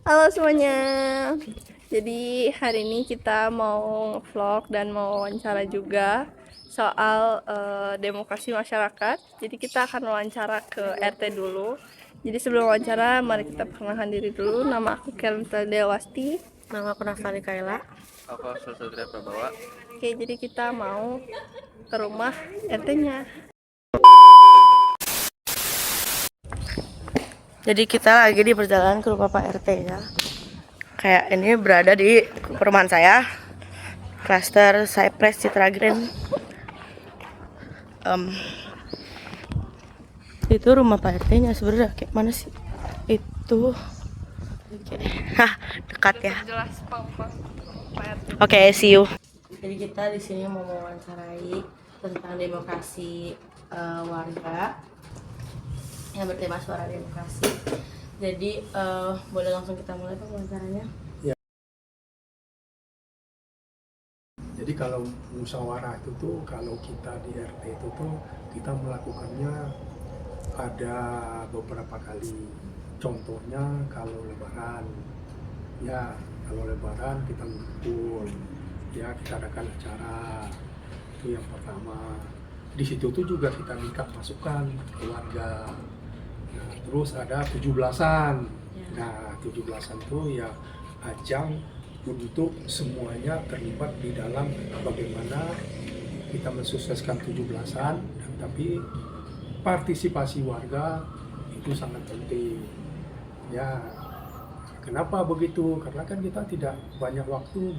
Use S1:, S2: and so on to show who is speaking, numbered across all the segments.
S1: Halo semuanya. Jadi hari ini kita mau vlog dan mau wawancara juga soal demokrasi masyarakat. Jadi kita akan wawancara ke RT dulu. Jadi sebelum wawancara, mari kita perkenalkan diri dulu. Nama aku Kelvin Dewasti.
S2: Nama aku Nafali Kaila.
S3: Aku Susatria Prabawa.
S1: Oke, jadi kita mau ke rumah RT-nya.
S2: Jadi kita lagi di perjalanan ke rumah Pak RT ya. Kayak ini berada di perumahan saya, Cluster Cypress Citra Green. Itu rumah Pak RT-nya sebenarnya kayak mana sih? Itu dekat ya.
S1: Jelas Pak RT.
S2: Oke, see you. Jadi kita di sini mau mewawancarai tentang demokrasi warga yang bertema suara demokrasi. Jadi boleh langsung kita mulai Pak wawancaranya?
S4: Ya. Jadi kalau musyawarah itu tuh kalau kita di RT itu tuh kita melakukannya ada beberapa kali. Contohnya kalau lebaran, ya kalau lebaran kita ngumpul, ya kita adakan acara, itu yang pertama. Di situ tuh juga kita minta masukan ke warga. Nah, terus ada 17-an. Nah, 17-an tuh ya ajang untuk semuanya terlibat di dalam bagaimana kita mensukseskan 17-an, tapi partisipasi warga itu sangat penting. Ya, kenapa begitu? Karena kan kita tidak banyak waktu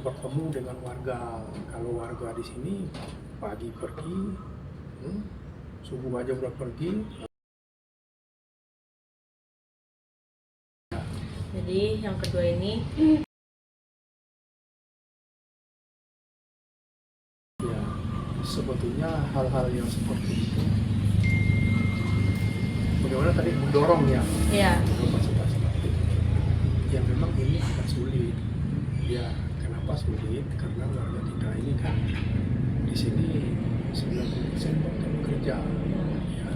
S4: bertemu dengan warga. Kalau warga di sini pagi pergi, subuh aja udah pergi.
S2: Jadi yang kedua ini
S4: Ya, sebetulnya hal-hal yang seperti itu bagaimana tadi mendorong ya, partisipasi aktif. Ya memang ini agak sulit. Ya, kenapa sulit? Karena warga kita ini kan di sini 90% bekerja. Ya,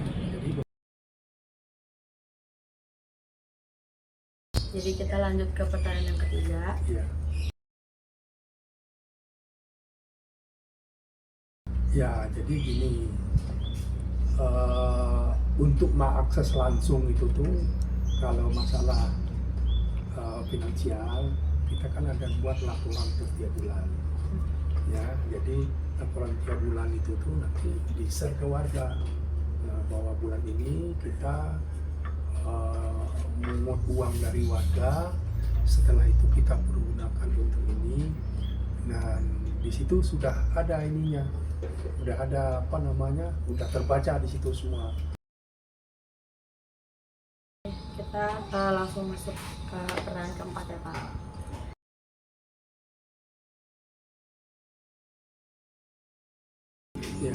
S2: Jadi kita lanjut ke pertanyaan yang ketiga.
S4: ya, ya jadi gini, untuk mengakses langsung itu tuh kalau masalah finansial kita kan ada buat laporan setiap bulan. Ya, jadi laporan tiap bulan itu tuh nanti di-share ke warga. Nah, bahwa bulan ini kita mengut uang dari warga, setelah itu kita pergunakan untuk ini. Dan di situ sudah ada ininya, udah ada udah terbaca di situ semua.
S2: Kita langsung masuk ke pertanyaan keempat ya Pak.
S4: Ya,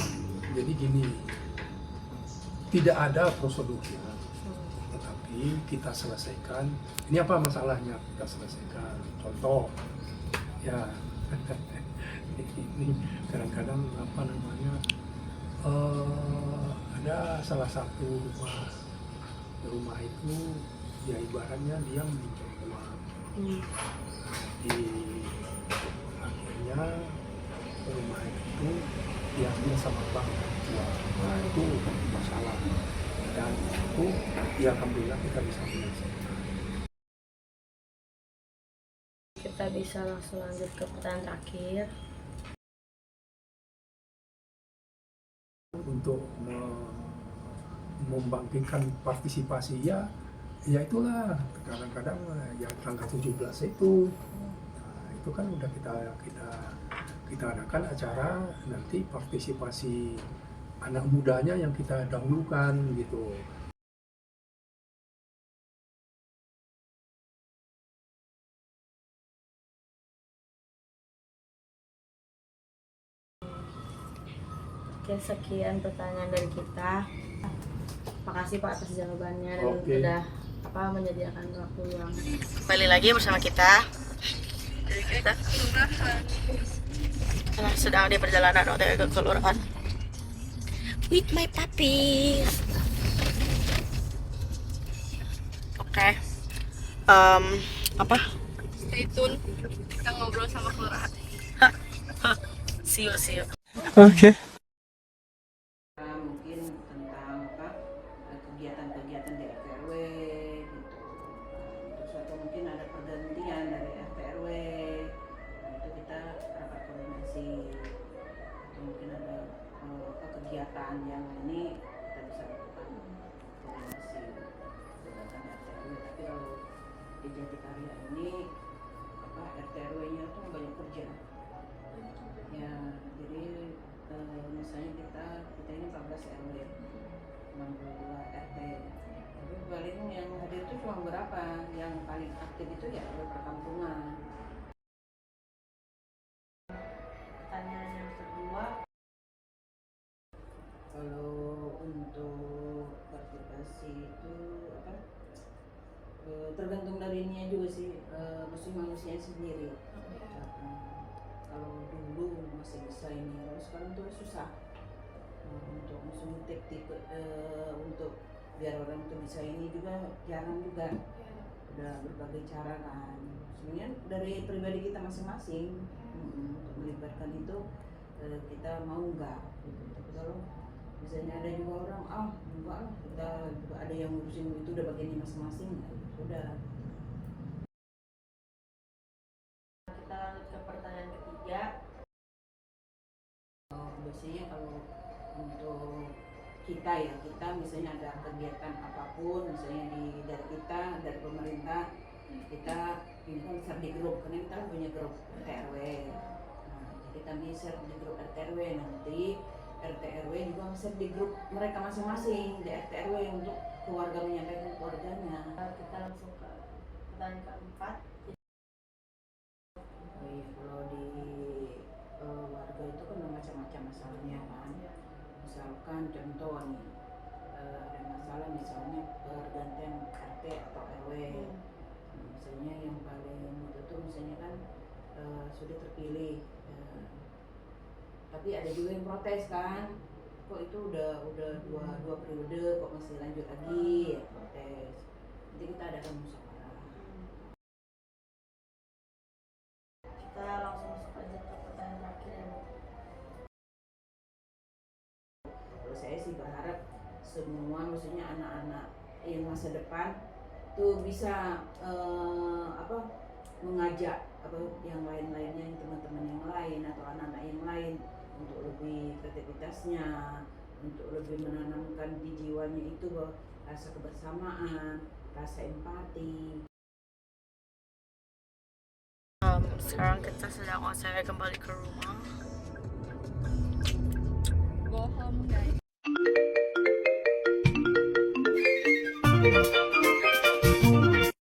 S4: jadi gini, tidak ada prosedurnya, tetapi kita selesaikan. Ini apa masalahnya? Kita selesaikan. Contoh, ya, ini kadang-kadang ada salah satu rumah itu, ya ibaratnya dia meminjam uang. Di akhirnya rumah itu diambil sama bank jual. Nah, itu masalah, dan itu ya alhamdulillah kita bisa menyelesaikan.
S2: Kita bisa langsung lanjut ke pertanyaan terakhir.
S4: Untuk membangkitkan partisipasi, ya itulah kadang-kadang ya tanggal 17 itu, nah, itu kan udah kita adakan acara, nanti partisipasi anak mudanya yang kita dahulukan gitu.
S2: Oke, sekian pertanyaan dari kita. Makasih Pak atas jawabannya dan
S4: Oke.
S2: sudah menyediakan waktu yang. Kembali lagi bersama kita. Karena sedang di perjalanan OTW ke kelurahan with my puppies. Oke. Apa?
S1: Stay tune, kita ngobrol sama kelurahan.
S2: See you.
S4: Oke.
S5: Mungkin tentang apa kegiatan-kegiatan di RT RW gitu. Terus atau mungkin ada pergantian dari RT RW. Nah, itu kita rapat koordinasi. Atau mungkin ada kegiatan yang ini kita bisa lakukan koordinasi kegiatan RT RW. Tapi kalau di Jatikarya ini apa RT RW-nya tuh banyak kerja. Ya, jadi misalnya kita ini 14 RW, 62 RT. Tapi paling yang hadir itu cuma berapa? Yang paling aktif itu ya perkampungan.
S2: Pertanyaan yang kedua,
S5: Kalau untuk partisipasi itu apa? Tergantung dari ininya juga sih, manusia sendiri. Kalau dulu masih bisa ini, kalau sekarang tuh susah. Untuk musim tipe untuk biar orang tuh bisa ini juga jarang juga. Udah berbagai cara kan. Sebenarnya dari pribadi kita masing-masing untuk melibatkan itu kita mau nggak gitu. Tapi kalau misalnya ada juga orang enggak lah, kita juga ada yang ngurusin itu udah bagiannya masing-masing, ya udah.
S2: kita lanjut ke pertanyaan ketiga.
S5: Biasanya kalau untuk kita ya, kita misalnya ada kegiatan apapun misalnya dari kita, dari pemerintah, kita ini kan share di grup, karena kita punya grup RT RW. Nah, kita bisa di grup RT RW, nanti RT RW juga share di grup mereka masing-masing di RT RW untuk keluarga menyampaikan keluarganya.
S2: Kita langsung ke pertanyaan keempat.
S5: Oh iya, kalau di warga itu kan macam-macam masalahnya kan. Misalkan contoh nih, ada masalah misalnya pergantian RT atau RW. Misalnya yang paling itu tuh misalnya kan sudah terpilih, tapi ada juga yang protes kan, kok itu udah dua periode kok masih lanjut lagi, ya protes. Nanti kita adakan musyawarah.
S2: Kita langsung masuk aja ke pertanyaan terakhir ya, Bu.
S5: Kalau saya sih berharap semua, maksudnya anak-anak yang masa depan tuh bisa mengajak yang lain-lainnya, teman-teman yang lain atau anak-anak yang lain untuk lebih kreativitasnya, untuk lebih menanamkan di jiwanya itu rasa kebersamaan, rasa empati.
S2: Sekarang kita sedang OTW kembali ke rumah.
S1: Go home guys.